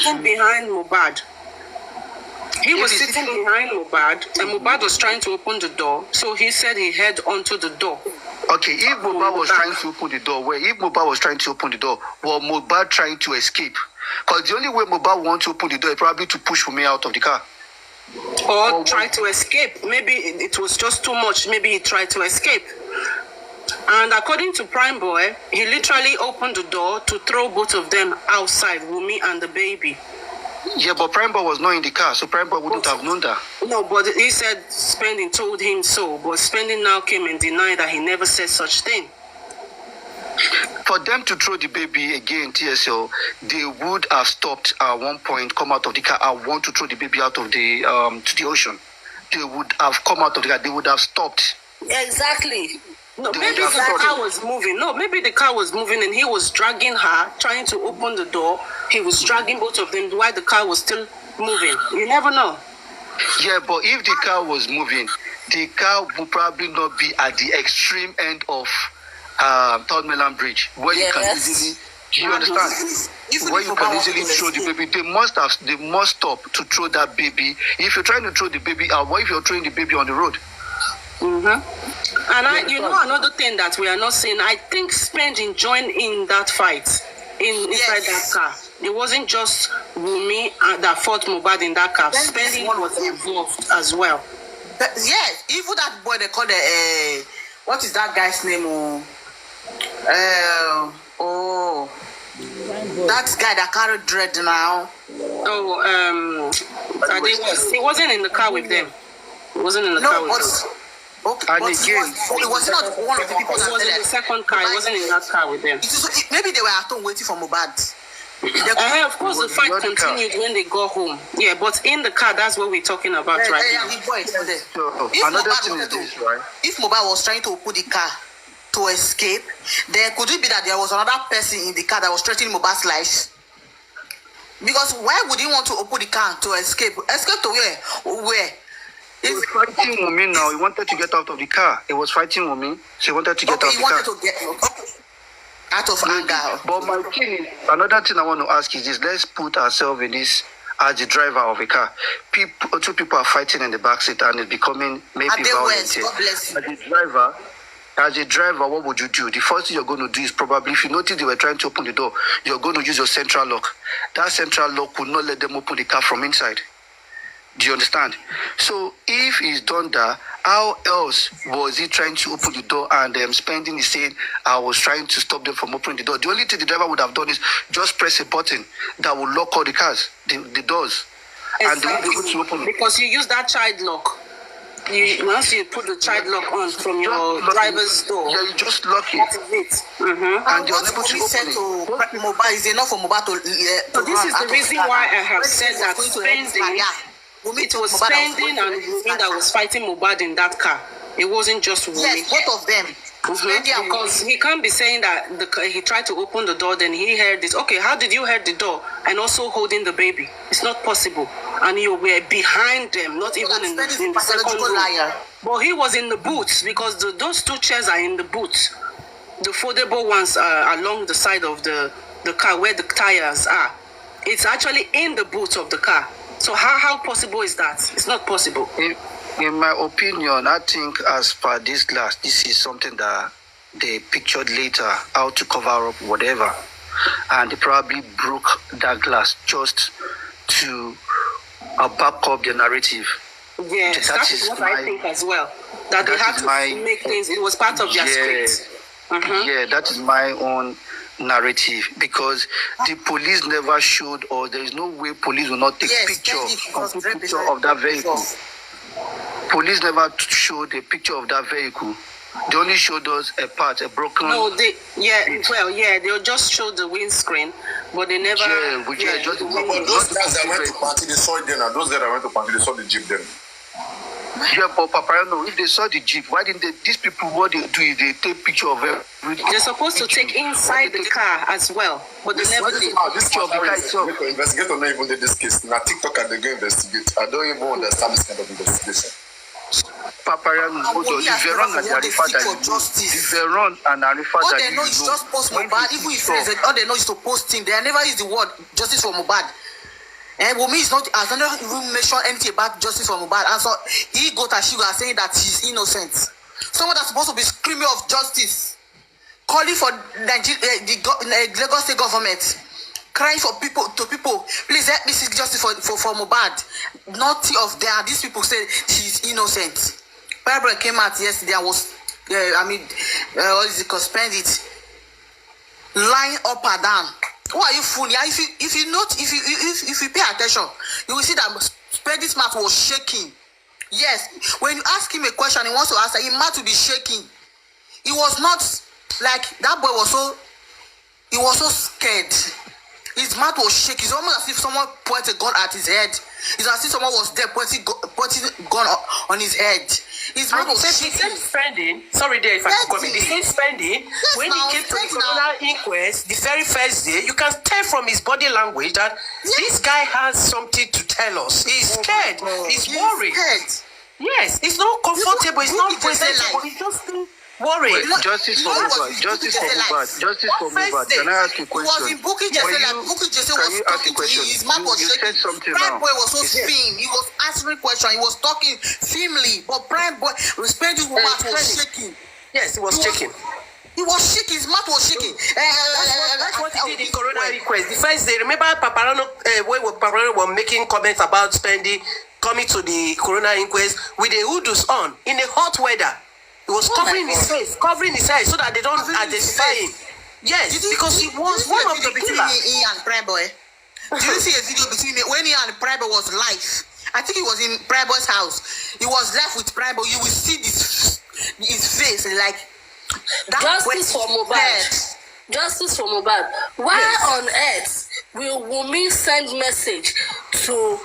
sitting behind Mohbad. He was sitting behind Mohbad, and Mohbad was trying to open the door. So he said he head onto the door. Okay, if Mohbad was trying to open the door, if Mohbad was trying to open the door, was Mohbad trying to escape? Because the only way Mohbad wants to open the door is probably to push Wunmi out of the car. Or try to escape. Maybe it was just too much. Maybe he tried to escape. And according to Prime Boy, he literally opened the door to throw both of them outside, Wunmi and the baby. Yeah, but Prime Boy was not in the car, so Prime Boy wouldn't have known that. No, but he said Spending told him so. But Spending now came and denied that he never said such thing. For them to throw the baby again, TSL, they would have stopped at one point, come out of the car, and want to throw the baby out of the to the ocean. They would have come out of the car. They would have stopped. Exactly. No, maybe the car was moving. No, maybe the car was moving and he was dragging her, trying to open the door. He was dragging both of them while the car was still moving. You never know. Yeah, but if the car was moving, the car would probably not be at the extreme end of Third Mainland Bridge, where you can easily. Do you understand? Where you can easily throw the baby. They must stop to throw that baby. If you're trying to throw the baby out, what if you're throwing the baby on the road? And you know another thing that we are not seeing. I think Spending joined in that fight inside that car. It wasn't just Wunmi that fought Mohbad in that car. Spending was involved as well. Yes, even that boy they call the what is that guy's name? That guy that carried dread now. He wasn't in the car with them. He wasn't in the car with them. Okay, and again, it was not one of the people that was in the second car. It wasn't in that car with them. Maybe they were at home waiting for Mohbad. Of course, the fight continued when they got home. Yeah, but in the car, that's what we're talking about now. Another thing is this, right? If Mohbad was trying to open the car to escape, then could it be that there was another person in the car that was threatening Mohbad's life? Because why would he want to open the car to escape? Escape to where? Where? He was fighting Wunmi now. He wanted to get out of the car. He was fighting Wunmi. So he wanted to get out of the car. He wanted to get out of anger. But my thing is, another thing I want to ask is this. Let's put ourselves in this as the driver of a car. Two people are fighting in the backseat and it's becoming maybe violent. God bless you. As a driver, what would you do? The first thing you're going to do is probably, if you notice they were trying to open the door, you're going to use your central lock. That central lock will not let them open the car from inside. Do you understand? So if he's done that, how else was he trying to open the door and Spending is saying, I was trying to stop them from opening the door? The only thing the driver would have done is just press a button that will lock all the cars, the doors. And they won't be able to open it. Because you use that child lock. Once you put the child lock on from your driver's door. Yeah, you just lock it. That is it. And you're able to open it. Mobile is enough for Mohbad to so this is the reason why I have said that Spending... It was Spending and Wunmi that was fighting Mohbad in that car. It wasn't just Wunmi. Yes, both of them. Because he can't be saying that he tried to open the door, then he heard this. Okay, how did you hear the door and also holding the baby? It's not possible. And you were behind them, not even in the second row. But he was in the boots because those two chairs are in the boots. The foldable ones are along the side of the car where the tires are. It's actually in the boots of the car. So how possible is that? It's not possible. In my opinion, I think as per this glass, this is something that they pictured later, how to cover up whatever. And they probably broke that glass just to back up the narrative. Yes, that is what I think as well. That they had to make things, it was part of their script. Yeah, that is my own narrative, because the police never showed, or there is no way police will not take picture of that vehicle. Police never showed a picture of that vehicle. They only showed us a part, a broken. No, they just showed the windscreen, but they never. Those guys that went to party, they saw it then, and those guys that went to party, they saw the jeep then. Yeah, but Papa, no, if they saw the jeep, why didn't these people, what they do is they take picture of everything. They're supposed to take inside the car as well, but they never did. This picture of the car itself. Investigator not even did this case. Now TikTok and they go investigate. I don't even understand this kind of investigation. Papa, the Veron and Arifa that all they know is just post Mohbad. Even if all they know is to post him, they never use the word justice for Mohbad. And Wunmi is not, has not even mentioned anything about justice for Mohbad. And so he got and she was saying that she's innocent. Someone that's supposed to be screaming of justice, calling for the Lagos State government, crying for people, please help me seek justice for Mohbad. Nothing of them. These people said she's innocent. Barbara came out yesterday and was, what is it called? Spend it, lying up and down. Who are you fooling? If you pay attention, you will see that Spendy's mouth was shaking. Yes, when you ask him a question, he wants to answer. His mouth will be shaking. He was not like that boy was so. He was so scared. His mouth was shaking. It's almost as if someone pointed a gun at his head. It's as if someone was there pointing gun on his head. His mouth was shaking. The same Spending, sorry there if I could comment, the same Spending, when he came to the coroner inquest, the very first day, you can tell from his body language that this guy has something to tell us. He's scared. He's worried. Yes, it's not comfortable. It's not presentable. He's just worried. Justice for Mohbad. Can I ask you a question? He was in Bukky Jesse was talking to him. His mouth was shaking. Prime Boy was so thin. He was answering questions. He was talking firmly. But Prime Boy, Spendy's mouth was shaking. Yes, he was shaking. He was shaking. His mouth was shaking. That's what he did in coroner request. The first day, remember Paparano, when Paparano were making comments about Spendy coming to the coroner inquest with the hoods on in the hot weather. He was covering his face, covering his eyes so that they don't identify him. Yes, because he was one of the killers. He and Prime Boy. Did you see a video between me when he and Prime Boy was live? I think he was in Prime Boy's house. He was left with Prime Boy. You will see his face like that. Justice for Mohbad. Justice for Mohbad. Why on earth will Wunmi send message to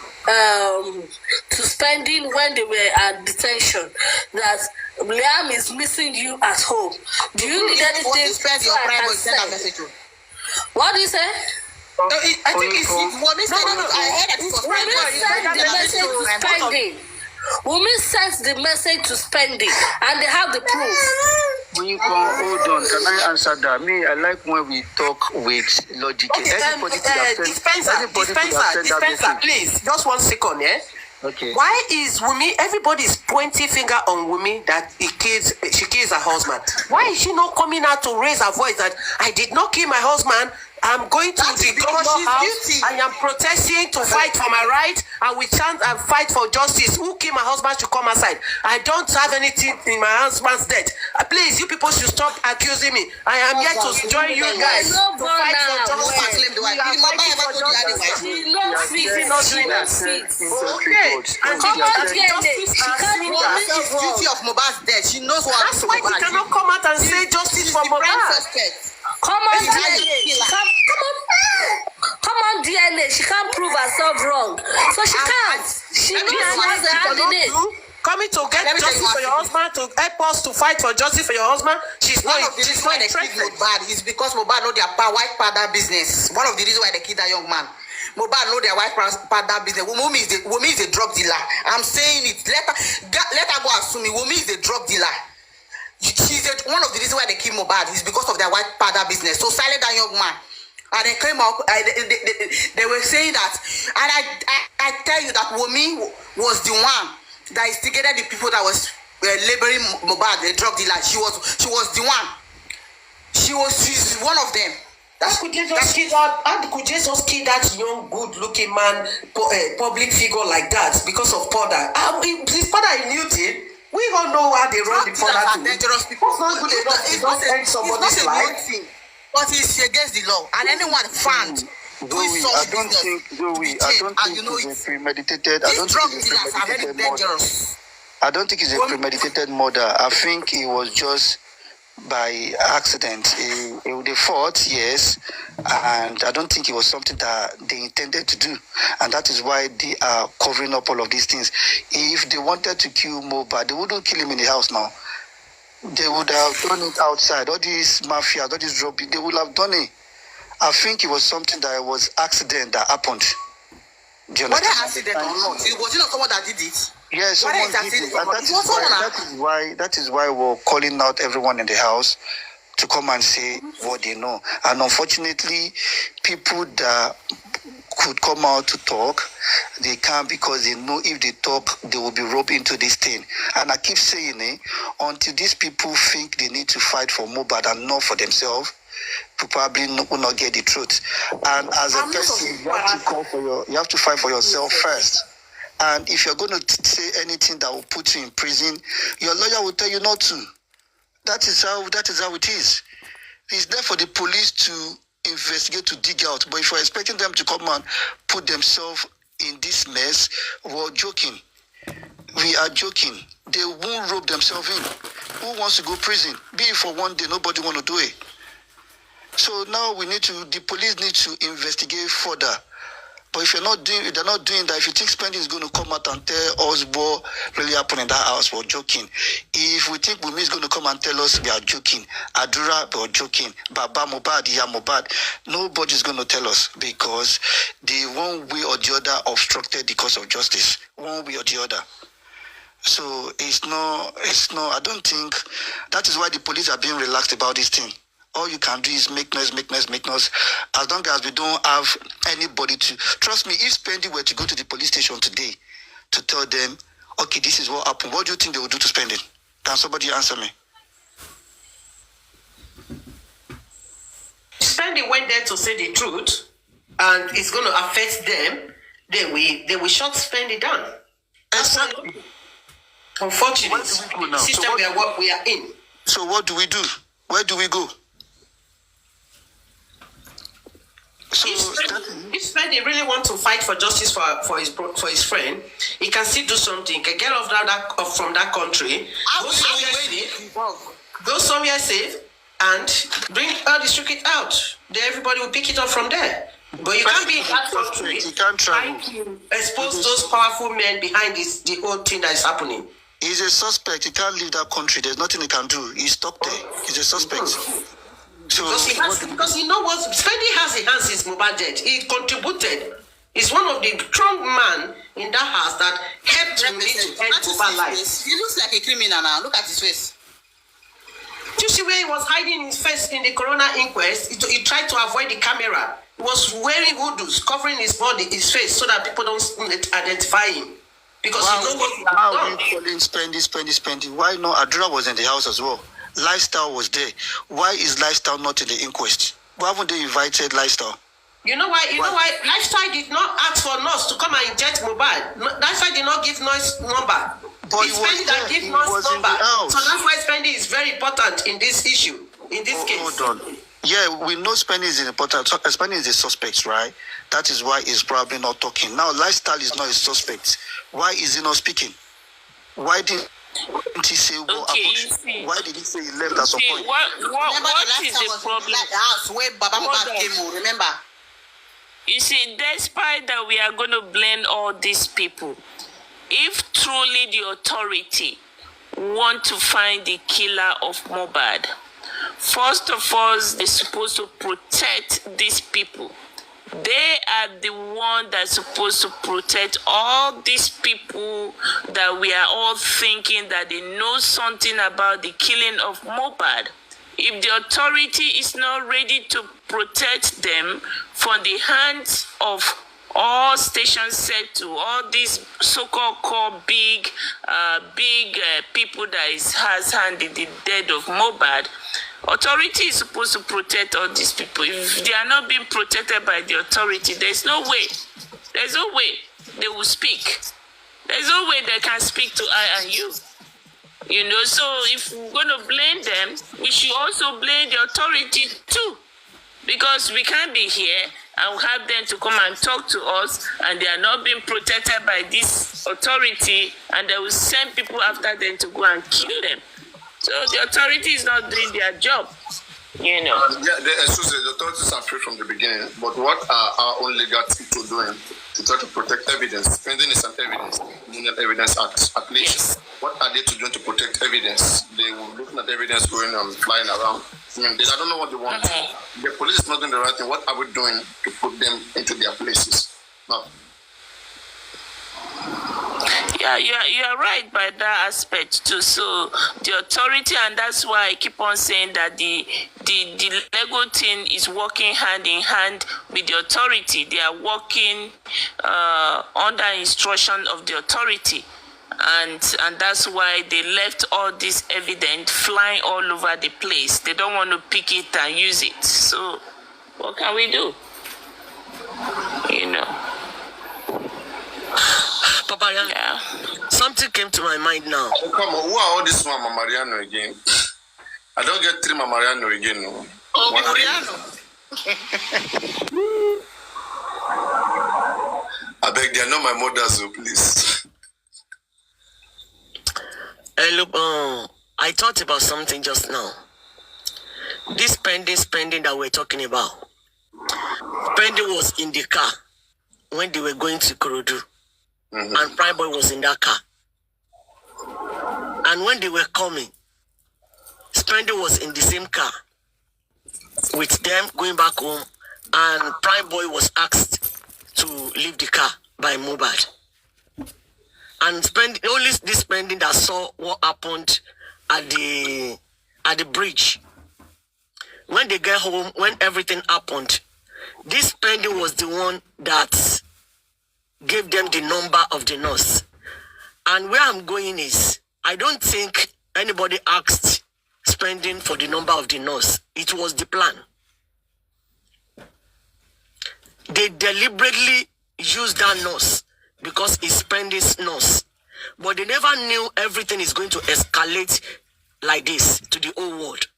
Spending when they were at detention that Liam is missing you at home? Do you need anything? What do you say? I think it's Wunmi sent the message to Spending. Wunmi sent the message to Spending, and they have the proof. When you come, hold on, can I answer that? Me, I like when we talk with logic. Okay, dispenser, please, just 1 second, yeah? Okay. Why is Wunmi, everybody's pointing finger on Wunmi that she kills her husband. Why is she not coming out to raise her voice that I did not kill my husband? I'm going to the governor's house. I am protesting to fight for my right. I will chant and fight for justice. Who killed my husband should come aside. I don't have anything in my husband's death. Please, you people should stop accusing me. I am here to join you guys to fight for justice. Okay. And come on, it's duty of Mohbad's death. She knows what happened to Mohbad. That's why she cannot come out and say justice for Mohbad. Come on, DNA. Come on, DNA. She can't prove herself wrong. So she can't. She has the name. Coming to get justice for your husband, to help us to fight for justice for your husband. She's not. One of the reasons why they killed Mohbad is because Mohbad know their white father business. One of the reasons why they killed that young man. Mohbad know their white father business. Wunmi is the drug dealer. I'm saying it. Let her go assume it. Wunmi is the drug dealer. She's one of the reasons why they killed Mohbad is because of their white father business. So silent that young man. And they came up, they were saying that, and I tell you that Wunmi was the one that instigated the people that was laboring Mohbad, the drug dealer. She was the one. She's one of them. How could Jesus kill that young, good-looking man, public figure like that because of powder? His father knew it. We all know how they run the powder. Dangerous people. It's not good enough to don't end somebody's life. But it's against the law, and anyone found doing something. I don't think it's a premeditated. I don't think it's a premeditated murder. I don't think it's a premeditated murder. I think it was just by accident. They fought, yes, and I don't think it was something that they intended to do, and that is why they are covering up all of these things. If they wanted to kill Mohbad, they wouldn't kill him in the house now. They would have done it outside. All these mafia, all these robbing, they would have done it. I think it was something that was accident that happened. Whether accident or not, was it not someone that did it? Yes, someone did it. And that is why we're calling out everyone in the house to come and say what they know. And unfortunately, people that could come out to talk. They can't because they know if they talk, they will be roped into this thing. And I keep saying, until these people think they need to fight for Mohbad and not for themselves, you probably will not get the truth. And as a person, you have to fight for yourself first. And if you're going to say anything that will put you in prison, your lawyer will tell you not to. That is how it is. It's there for the police to investigate, to dig out. But if you're expecting them to come and put themselves in this mess, we're joking. We are joking. They won't rope themselves in. Who wants to go prison? Be it for one day, nobody want to do it. So now the police need to investigate further. But if they're not doing that, if you think spending is going to come out and tell us what really happened in that house, we're joking. If we think Wunmi is going to come and tell us, we are joking. Adura, we're joking. Baba Mohbad, yeah Mohbad. Nobody's going to tell us because they one way or the other obstructed the cause of justice. One way or the other. So it's not, I don't think, that is why the police are being relaxed about this thing. All you can do is make noise. As long as we don't have anybody to... Trust me, if Spendy were to go to the police station today to tell them, okay, this is what happened, what do you think they would do to Spendy? Can somebody answer me? Spendy went there to say the truth, and it's going to affect them. They will shut Spendy down. Exactly. Unfortunately, the system we are in. So what do we do? Where do we go? So if Spendy really wants to fight for justice for his friend, he can still do something. He can get off from that country, go somewhere safe, and bring all the secret out. Then everybody will pick it up from there. But you can't be in that country trying to expose those powerful men behind the whole thing that is happening. He's a suspect. He can't leave that country. There's nothing he can do. He's stuck there. He's a suspect. So because you know what, Spendy has a hands in Mohbad death. He contributed. He's one of the strong man in that house that helped me to end Mohbad life. He looks like a criminal now. Look at his face. Do you see where he was hiding his face in the corona inquest? He tried to avoid the camera. He was wearing hoodoos, covering his body, his face, so that people don't identify him. Because you know what he has done. Calling Spendy. Why not? Adura was in the house as well. Lifestyle was there. Why is Lifestyle not in the inquest? Why haven't they invited Lifestyle? You know why? Lifestyle did not ask for nurse to come and inject Mohbad. Lifestyle did not give nurse number. But it's Spendy that gives nurse number. So that's why Spendy is very important in this issue, in this case. Hold on. Yeah, we know Spendy is important. Spendy is a suspect, right? That is why he's probably not talking. Now, Lifestyle is not a suspect. Why is he not speaking? Why didn't he say what happened? Why did he say he left at some point? What is the problem? Like the house where Baba Mohbad came, remember? You see, despite that we are going to blame all these people, if truly the authority want to find the killer of Mohbad, first of all, they're supposed to protect these people. They are the one that's supposed to protect all these people that we are all thinking that they know something about the killing of Mohbad. If the authority is not ready to protect them from the hands of all stations set to all these so-called big people that has hand in the death of Mohbad, authority is supposed to protect all these people. If they are not being protected by the authority, there's no way they will speak. There's no way they can speak to I and you. You know, so if we're going to blame them, we should also blame the authority too. Because we can't be here and have them to come and talk to us and they are not being protected by this authority and they will send people after them to go and kill them. So the authority is not doing their job, you know. The authorities are free from the beginning, but what are our own legal people doing to try to protect evidence? Spending is an evidence, Union Evidence Act, at least. Yes. What are they to do to protect evidence? They were looking at evidence going and flying around. I don't know what they want. The police is not doing the right thing. What are we doing to put them into their places? No. Yeah, you're right by that aspect too. So the authority, and that's why I keep on saying that the legal thing is working hand in hand with the authority. They are working under instruction of the authority, and that's why they left all this evidence flying all over the place. They don't want to pick it and use it. So what can we do? You know. Papa, Yeah. something came to my mind now. Oh, come on, who are all this Mama Mariano again? I don't get 3 Mama Mariano again. No. Oh, Mariano. I beg, they are not my mothers, so please. Hey, look, I thought about something just now. This spending that we're talking about. Spending was in the car when they were going to Kurudu. And Prime Boy was in that car. And when they were coming, Spending was in the same car with them going back home, and Prime Boy was asked to leave the car by Mobad. And only this Spending that saw what happened at the bridge. When they get home, when everything happened, this Spending was the one that gave them the number of the nurse. And where I'm going is, I don't think anybody asked Spending for the number of the nurse. It was the plan. They deliberately used that nurse because it's Spending's nurse. But they never knew everything is going to escalate like this to the whole world.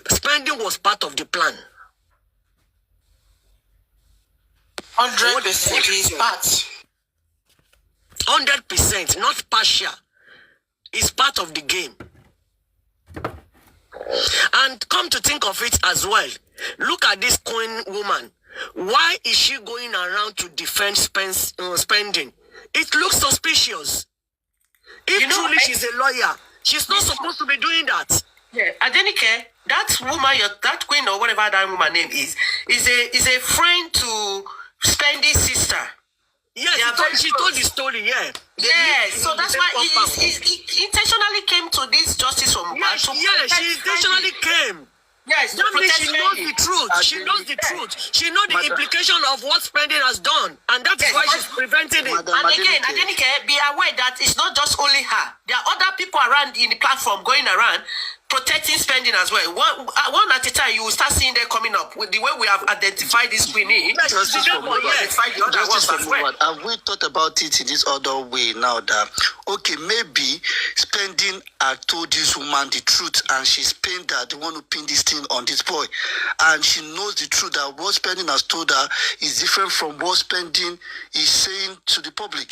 Spending was part of the plan. 100% is part. 100%, not partial. It's part of the game. And come to think of it as well, look at this Queen woman. Why is she going around to defend Spending? It looks suspicious. If truly she's a lawyer, she's not supposed to be doing that. Yeah, Adenike, that woman, that queen or whatever that woman name is a friend to Spending's sister. Yes, she told the story, yeah. Yes, so that's why he intentionally came to this justice from Yes, she intentionally came. Yes, that means she knows the truth. She knows the truth. She knows the implication of what Spending has done. And that is why she's preventing it. And again, Adenike, be aware that it's not just only her. There are other people around in the platform going around protecting Spending as well. One at a time, you will start seeing them coming up with the way we have identified this Queenie. Justice for Mobad. Have we thought about it in this other way now that, okay, maybe Spending had told this woman the truth and she's pained that they want to pin this thing on this boy. And she knows the truth that what Spending has told her is different from what Spending is saying to the public.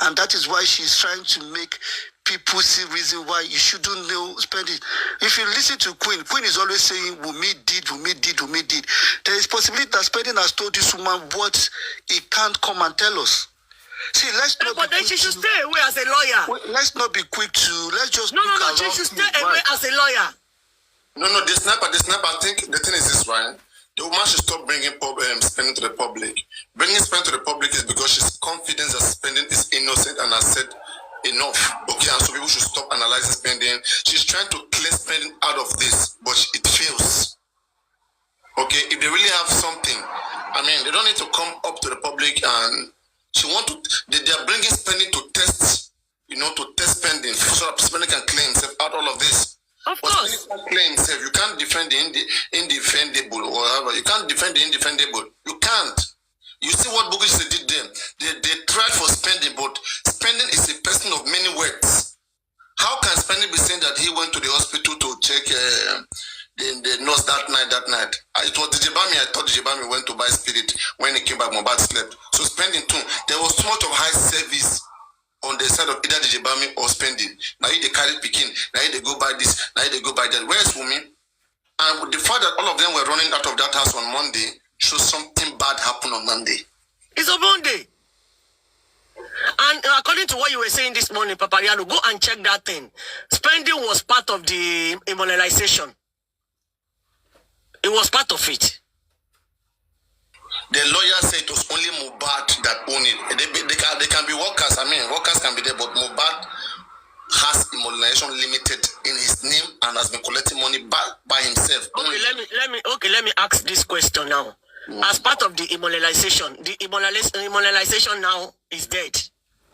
And that is why she's trying to make people see reason why you shouldn't know Spending. If you listen to Queen is always saying Wunmi did. There is possibility that Spending has told this woman what he can't come and tell us. See, let's not. But then she should stay away as a lawyer. Let's not be quick to. Let's just. No. She should stay away as a lawyer. No, the sniper. I think the thing is this, right? The woman should stop bringing Spending to the public. Bringing Spending to the public is because she's confident that Spending is innocent and has said enough. Okay, and so people should stop analyzing Spending. She's trying to clear Spending out of this, but it fails. Okay, if they really have something, I mean, they don't need to come up to the public and they are bringing Spending to test, to test Spending so that Spending can clear himself out all of this. Of course. Spending can't clear himself. You can't defend the indefendable or whatever. You can't defend the indefendable. You can't. You see what Bogus did then? They tried for Spending, but Spending is a person of many words. How can Spending be saying that he went to the hospital to check the nurse that night? It was DJ Bami. I thought DJ Bami went to buy spirit when he came back. Mobad slept. So Spending too. There was too much of high service on the side of either DJ Bami or Spending. Now they carry Pekin. Now they go buy this. Now they go buy that. Where's Wunmi? And the fact that all of them were running out of that house on Monday shows something bad happened on Monday. It's a Monday. And according to what you were saying this morning, Papariano, go and check that thing. Spending was part of the immunization. It was part of it. The lawyer said it was only Mobad that owned it. They Mollination Limited in his name and has been collecting money back by himself. Okay, let me ask this question now. As part of the immobilization, the immobilization now is dead.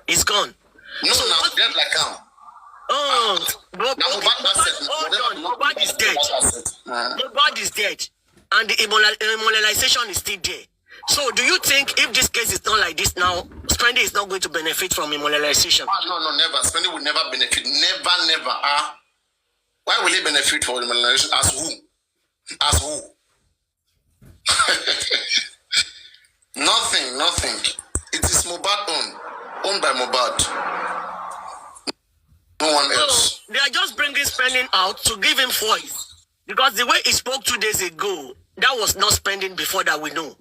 It's gone. No, so now dead like how? Oh, Mohbad is dead. Mohbad is dead. And the immobilization is still there. So do you think if this case is not like this now, Spendy is not going to benefit from immobilization? No, never. Spendy will never benefit. Never. Why will he benefit from immobilization? As who? As who? Nothing. It is Mohbad owned by Mohbad. No one else. So they are just bringing Spending out to give him voice. Because the way he spoke 2 days ago, that was not Spending before that we know.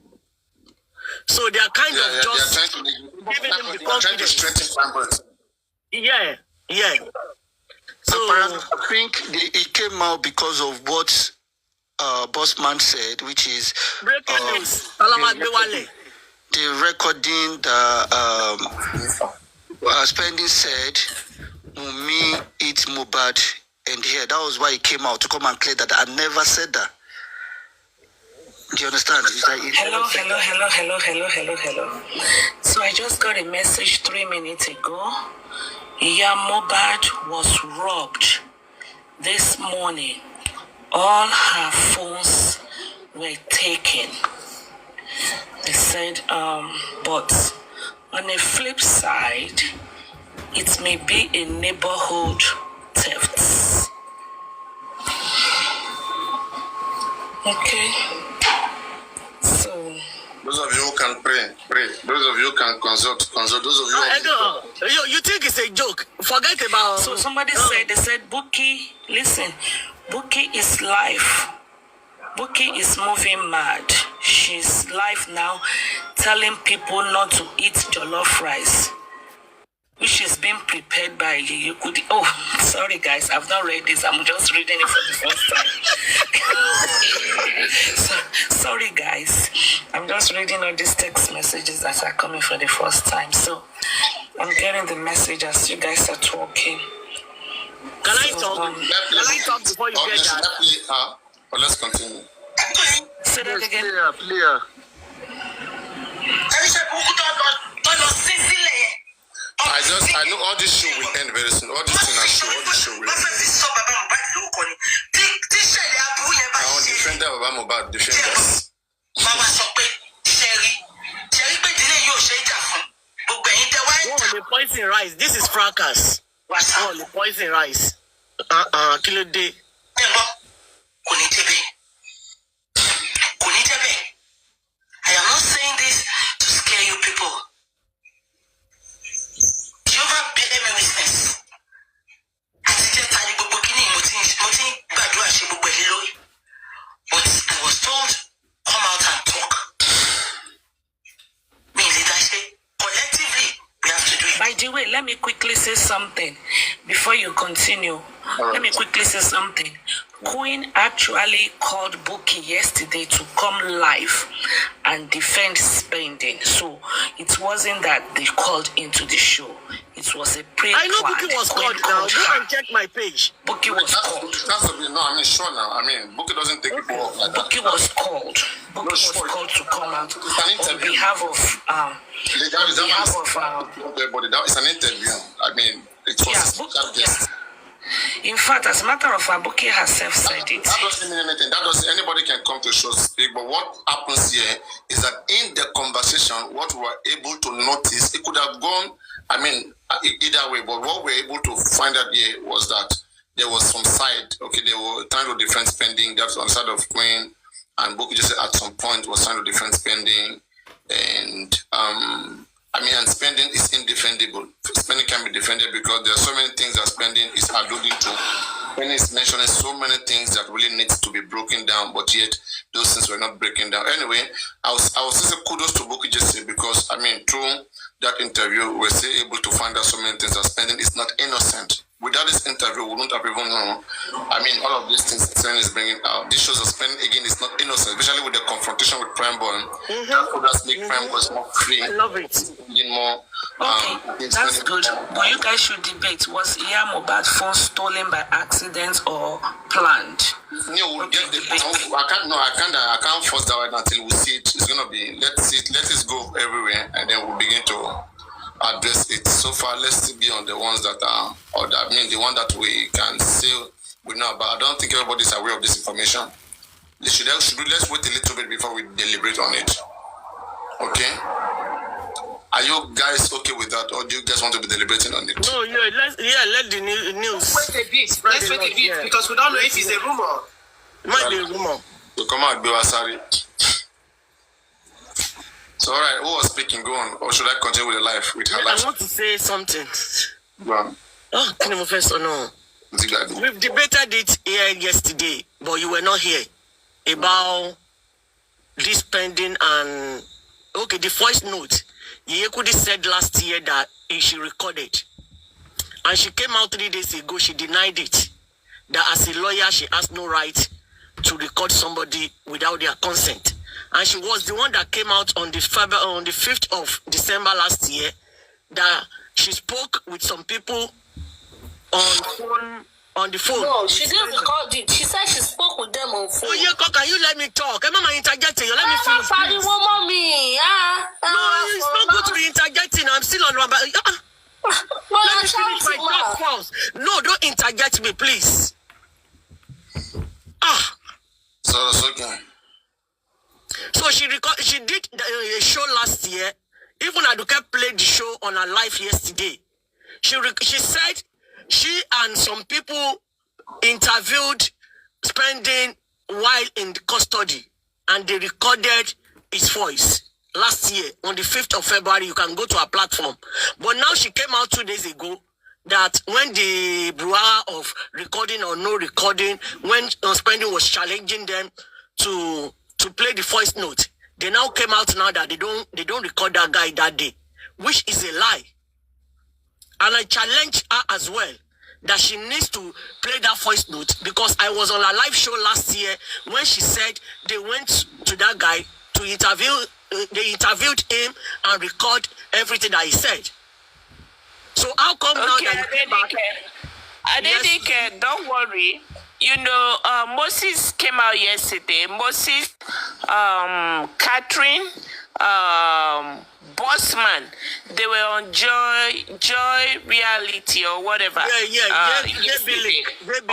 So they are kind of just giving him the confidence. Yeah. So I think it came out because of what Bossman said, which is breaking news. The recording that Spending said Wunmi eats Mohbad, and here that was why he came out to come and clear that I never said that. Do you understand? Hello. So I just got a message 3 minutes ago. Mohbad was robbed this morning. All her phones were taken. They said, but on a flip side, it may be a neighborhood theft. Okay. So those of you who can pray. Those of you who can consult. Those of you. You think it's a joke? Forget about. So somebody said, Buki, listen, Buki is live. Buki is moving mad. She's live now, telling people not to eat jollof rice, which is being prepared by you. Oh, sorry guys, I've not read this. I'm just reading it for the first time. Sorry guys, I'm just reading all these text messages that are coming for the first time. So I'm getting the message as you guys are talking. Can I talk before you get that? But let's continue. Say that again. Clear. I know all this show will end very soon. All this thing will end. I want defender of Mohbad, defenders. Oh, the poison rice. This is fracas. Oh, the poison rice. Kilo day. I am not saying this to scare you people. Jehovah bear me witness. But I was told, come out and talk. Me leadership, collectively, we have to do it. By the way, let me quickly say something before you continue. Let me quickly say something. Queen actually called Buki yesterday to come live and defend Spending. So it wasn't that they called into the show. It was a pre-planned. I know Buki was called now. Go and check my page. Buki was called. Sure now. I mean, Buki doesn't take people off like that. Buki was called. Buki was called to come out on behalf of it's an interview. I mean, it was In fact, as a matter of fact, Buki herself said it. That doesn't mean anything. Anybody can come to show speak, but what happens here is that in the conversation, what we were able to notice, it could have gone, either way, but what we were able to find out here was that there was some side, they were trying to defend Spending, that's on the side of Queen, and Buki just said at some point was trying to defend Spending, and and Spending is indefendable. Spending can be defended because there are so many things that Spending is alluding to. Spending is mentioning so many things that really needs to be broken down, but yet those things were not breaking down. Anyway, I was saying kudos to Buki just because through that interview, we're still able to find out so many things that Spending is not innocent. Without this interview, we wouldn't have even known. All of these things Spending is bringing out. This shows that Spending again is not innocent, especially with the confrontation with Prime Boy. That would just make Prime Boy more free. I love it. More Okay, that's good. But you guys should debate. Was Mohbad phone stolen by accident or planned? No, we'll get the. I can't force that right now until we see it. It's gonna be. Let it go everywhere, and then we'll begin to address it. So far, let's still be on the ones that are, or that mean the one that we can say we know. But I don't think everybody's aware of this information. Let's wait a little bit before we deliberate on it. Okay. Are you guys okay with that, or do you guys want to be deliberating on it? No, let the news. Wait a bit. Let's wait a bit because we don't know if it's a rumor. It might be a rumor. So come on, sorry. So all right, who was speaking? Go on, or should I continue with the life with her life? I want to say something. Go on. Oh, can you first or no? We've debated it here yesterday, but you were not here about this pending and okay, the voice note. Yekudi said last year that she recorded. And she came out 3 days ago, she denied it. That as a lawyer, she has no right to record somebody without their consent. And she was the one that came out on the 5th of December last year that she spoke with some people on the phone. No, she didn't record it. She said she spoke with them on phone. Oh, yeah, can you let me talk? I'm not interjecting. Let me finish. No, it's not good to be interjecting. I'm still on one. Let me finish my talk first. No, don't interject me, please. So it's okay. So she did a show last year. Even Aduke played the show on her live yesterday. She said she and some people interviewed Spending while in custody, and they recorded his voice last year on the 5th of February. You can go to our platform. But now she came out 2 days ago that when the brouhaha of recording or no recording, when Spending was challenging them to play the voice note, they now came out now that they don't record that guy that day, which is a lie. And I challenge her as well that she needs to play that voice note, because I was on a live show last year when she said they went to that guy to interview, they interviewed him and record everything that he said. So how come now that you came back? I didn't think, don't worry. You know, Moses came out yesterday. Moses, Catherine, Bossman, they were on Joy Reality or whatever.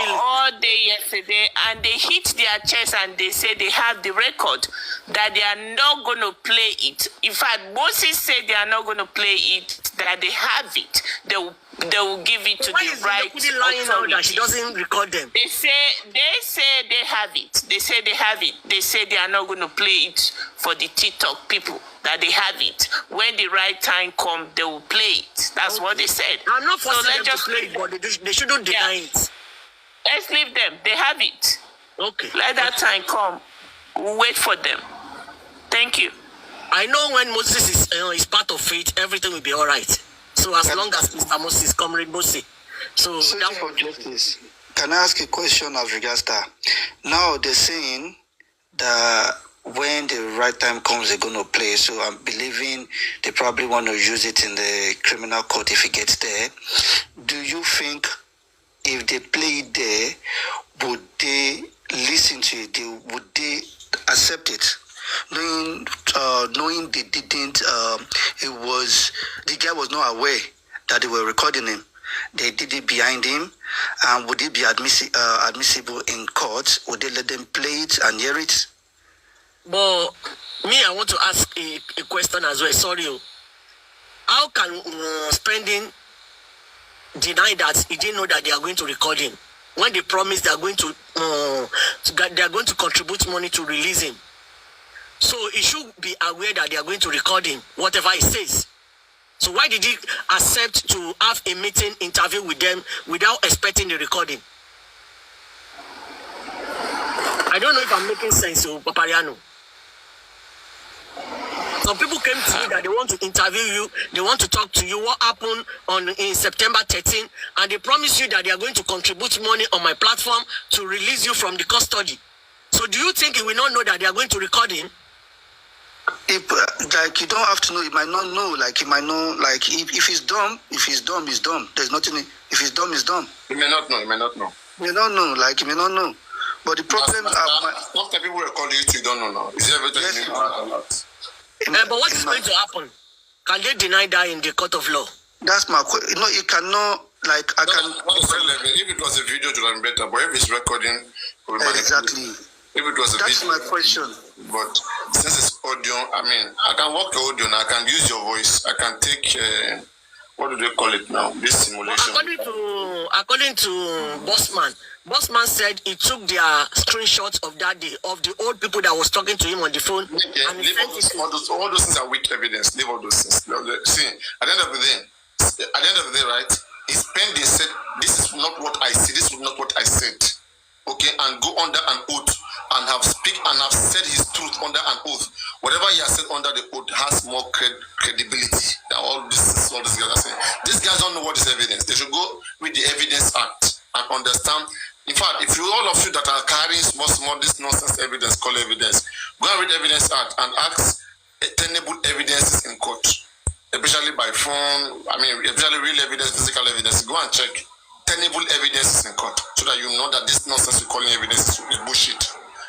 All day yesterday, and they hit their chest and they say they have the record, that they are not going to play it. In fact, Moses said they are not going to play it, that they have it. They will give it to the right authority. That she doesn't record them. They say they have it. They say they have it. They say they are not going to play it for the TikTok people, that they have it. When the right time comes, they will play it. That's what they said. I'm not forcing them to play it, but they shouldn't deny it. Let's leave them. They have it. Okay. Let that time come. We'll wait for them. Thank you. I know when Moses is part of it, everything will be all right. So as long as Mr. Moses, Comrade Moses. So that for justice. Can I ask a question as regards that? Now they're saying that when the right time comes, they're going to play. So I'm believing they probably want to use it in the criminal court if it gets there. Do you think if they play it there, would they listen to it? Would they accept it? Knowing they didn't, the guy was not aware that they were recording him. They did it behind him, and would it be admissible in court? Would they let them play it and hear it? But me, I want to ask a question as well. Sorry, how can Spending deny that he didn't know that they are going to record him when they promised they are going to contribute money to release him? So he should be aware that they are going to record him, whatever he says. So why did he accept to have a meeting, interview with them without expecting the recording? I don't know if I'm making sense, Papariano. Some people came to me that they want to interview you, they want to talk to you, what happened in September 13, and they promise you that they are going to contribute money on my platform to release you from the custody. So do you think he will not know that they are going to record him? If like you don't have to know, you might not know. Like you might know. Like if he's dumb, he's dumb. There's nothing. If he's dumb, he's dumb. You may not know. You may not know. You don't know. Like you may not know. But the problem after people will call you don't know now. Is everything yes, you know a lot? But what is going to happen? Can they deny that in the court of law? That's my question. You know, you cannot. Like I can. If it was a video, it would have been better. But if it's recording, exactly. If it was a that's video, my question. But since it's audio, I mean, I can work the audio now. I can use your voice. I can take what do they call it now? This simulation. Well, according to Bossman said he took their screenshots of that day of the old people that was talking to him on the phone. Yeah, and leave all those things are weak evidence. Leave all those things. See, at the end of the day, right? His pending said, "This is not what I see. This is not what I said." Okay, and go under an oath and have said his truth under an oath. Whatever he has said under the oath has more credibility than all these guys are saying. These guys don't know what is evidence. They should go with the Evidence Act and understand. In fact, if you all of you that are carrying small this nonsense evidence, call evidence, go and read Evidence Act and ask tenable evidences in court, especially by phone. I mean, especially real evidence, physical evidence. Go and check tenable evidences in court so that you know that this nonsense you're calling evidence is bullshit.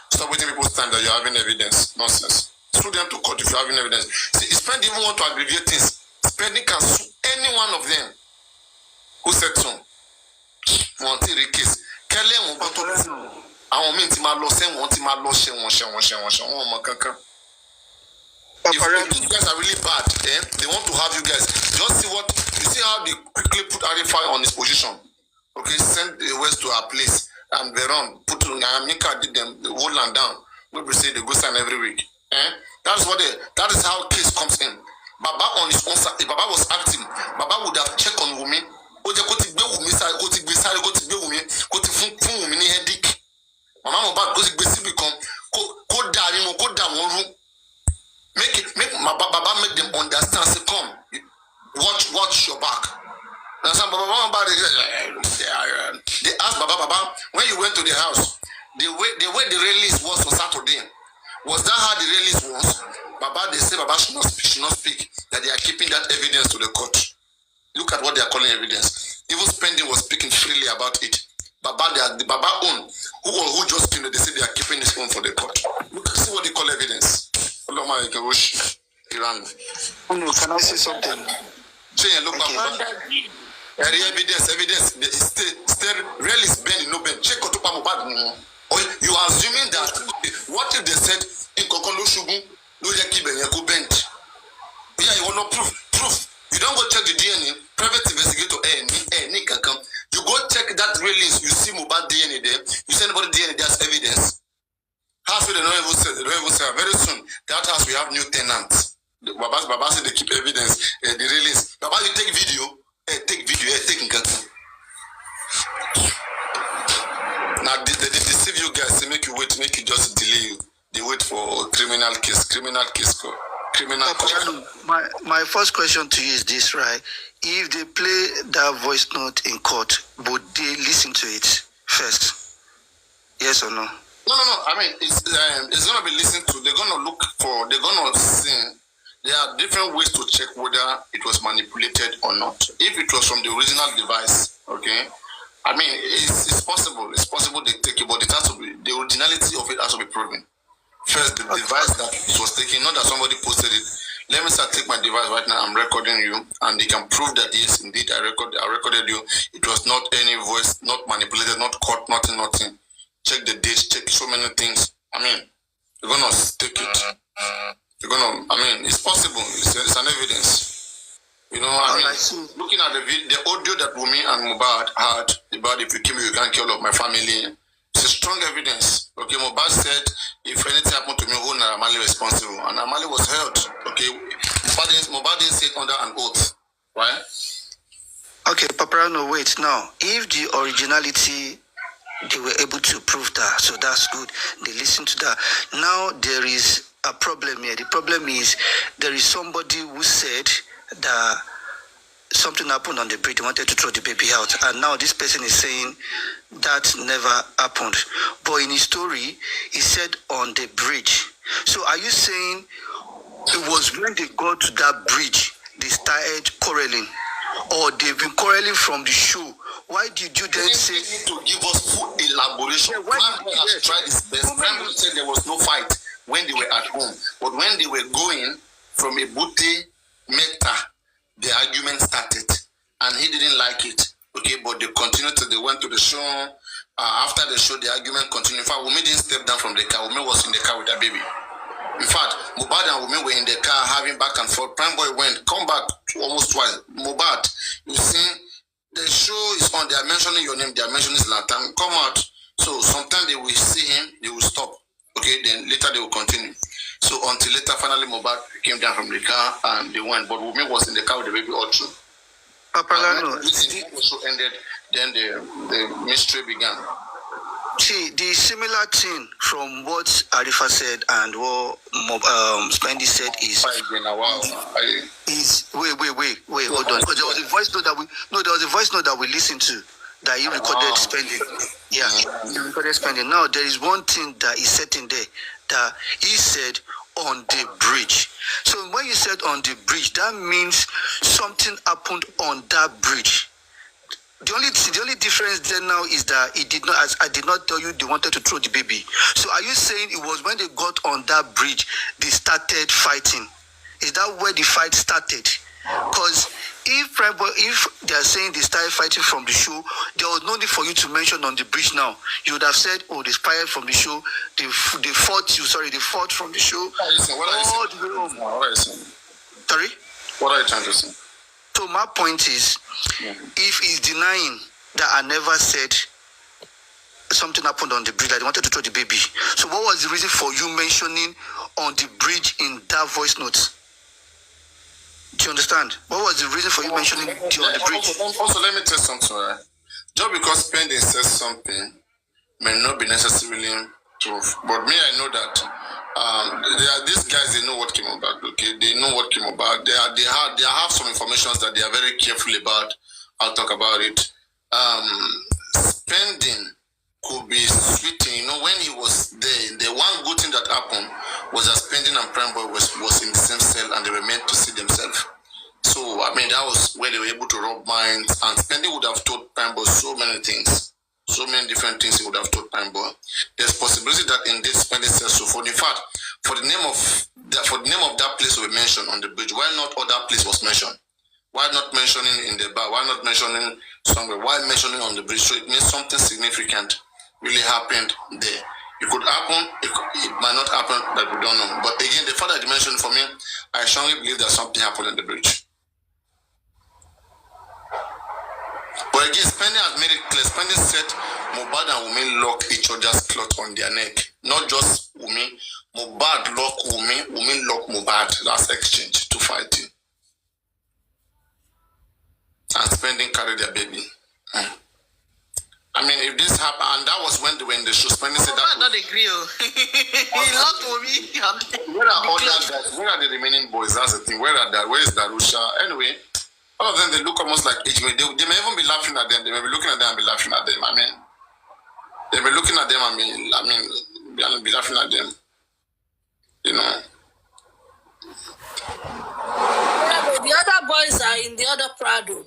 Stop wasting people's time that you're having evidence. Nonsense. Sue them to court if you're having evidence. See, Spending even want to aggregate things. Spending can sue any one of them who said so. Want to case. Kelly won't go to I want me to my law say want to my law share one. If you guys are really bad, they want to have you guys. Just see what you see how they quickly put RI0USLY on his position. Okay, send the West to our place and Veron put Amika did them the whole land down. We say they go sign every week. That is how case comes in. Baba on his own side, if Baba was acting, Baba would have checked on Wunmi. Oje go ti gbe Wunmi side, go ti gbe side, go ti gbe Wunmi, go ti fun Wunmi ni headache. Mama Mohbad go ti gbe si become go da ni go da won room. Make Baba make them understand. Say, come, watch your back. Now some Baba they asked Baba when you went to the house, the way the release was on Saturday, was that how the release was? Baba, they say Baba should not speak, that they are keeping that evidence to the court. Look at what they are calling evidence. Even Spending was speaking freely about it. The Baba own, who just came, they say they are keeping his own for the court. Look, see what they call evidence. Iran. Can I say something? Look back. Evidence. Still, really spending no ben. Check out Mohbad. You are assuming that what if they said in Kokolo Shugun, no Yakibe Yaku bent? Yeah, you want no proof. You don't go check the DNA. Private investigator come. You go check that release. You see Mohbad DNA there. You send about DNA. There's evidence. House they don't even say. Very soon that house we have new tenants. Baba said they keep evidence. The release. Baba, you take video. Take now they deceive you guys. They make you wait. Make you just delay you. They wait for criminal case. My first question to you is this, right? If they play that voice note in court, would they listen to it first? Yes or no? No. I mean, it's gonna be listened to. They're gonna see. There are different ways to check whether it was manipulated or not. If it was from the original device, okay. I mean, it's possible. It's possible they take it, but it has to be the originality of it has to be proven. First, the device that it was taken, not that somebody posted it. Let me start take my device right now. I'm recording you, and they can prove that yes, indeed, I recorded you. It was not any voice, not manipulated, not caught, nothing. Check the dates, check so many things. I mean, you're gonna take it. It's possible. It's an evidence. You know, looking at the audio that Wunmi and Mohbad had about if you kill me, you can't kill all of my family. It's a strong evidence. Okay, Mohbad said, if anything happened to me, who are Amali responsible? And Amali was held. Okay, Mohbad didn't say it under an oath, right? Okay, Paparano, wait. Now, if the originality, they were able to prove that, so that's good. They listened to that. Now there is a problem here. The problem is there is somebody who said that something happened on the bridge. They wanted to throw the baby out, and now this person is saying that never happened. But in his story, he said on the bridge. So are you saying it was when they got to that bridge, they started quarreling. Or they've been quarreling from the show. Why did you then say... You need to give us full elaboration. Yeah, why Prime Boy has tried his best. Prime Boy said there was no fight when they were at home. But when they were going from Ebute, Meta, the argument started. And he didn't like it. Okay, but they continued till they went to the show. After the show, the argument continued. In fact, Wunmi didn't step down from the car. Wunmi was in the car with her baby. In fact, Mohbad and Wunmi were in the car having back and forth. Prime Boy went, come back almost twice. Mohbad, you see, the show is on. They are mentioning your name. They are mentioning Zlatan. Come out. So sometimes they will see him. They will stop. Okay, then later they will continue. So until later, finally, Mohbad came down from the car and they went. But Wunmi was in the car with the baby all through. Papagano, The show ended. Then the mystery began. see, the similar thing from what Arifa said and what Spendy said is wait, hold on. Because there was a voice note that we listened to that he recorded Spending. Yeah, he recorded Spending. Now there is one thing that is set in there that he said on the bridge. So when you said on the bridge, that means something happened on that bridge. The only difference there now is that it did not, as I did not tell you, they wanted to throw the baby. So are you saying it was when they got on that bridge they started fighting? Is that where the fight started? Because if they are saying they started fighting from the show, there was no need for you to mention on the bridge now. You would have said, oh, they fired from the show, they fought from the show. What are you saying? Sorry? What are you trying to say? So my point is, if he's denying that I never said something happened on the bridge, that they wanted to throw the baby. So what was the reason for you mentioning on the bridge in that voice note? Do you understand? What was the reason for you mentioning on the bridge? Also, let me tell something. Right? Just because Spending says something may not be necessarily true. But me, I know that these guys, they know what came about. Okay, they know what came about. They have some information that they are very careful about. I'll talk about it. Spending could be sweeting. You know, when he was there, the one good thing that happened was that Spending and Prime Boy was in the same cell and they were meant to see themselves. So, I mean, that was where they were able to rub minds, and Spending would have told Prime Boy so many things. So many different things he would have told Prime Boy. There's possibility that in this Spending says so. In fact, for the name of that place we mentioned on the bridge, why not other place was mentioned? Why not mentioning in the bar? Why not mentioning somewhere? Why mentioning on the bridge? So it means something significant really happened there. It could happen, it might not happen, that we don't know. But again, the fact that you mentioned, for me, I strongly believe that something happened on the bridge. But again, Spending has made it clear. Spending said Mohbad and Wunmi lock each other's cloth on their neck. Not just Wunmi. Mohbad lock Wunmi, Wunmi lock Mohbad. That's exchange to fighting. And Spending carried their baby. I mean, if this happened, and that was when they were in the show, Spending said that. I don't agree. He locked Wunmi. Where are all that guys? Where are the remaining boys? That's the thing. Where are that? Where is Darusha? Anyway. All of them, they look almost like each way. They may even be laughing at them. They may be looking at them and be laughing at them. I mean, they may be looking at them and be laughing at them. You know. Yeah, but the other boys are in the other Prado.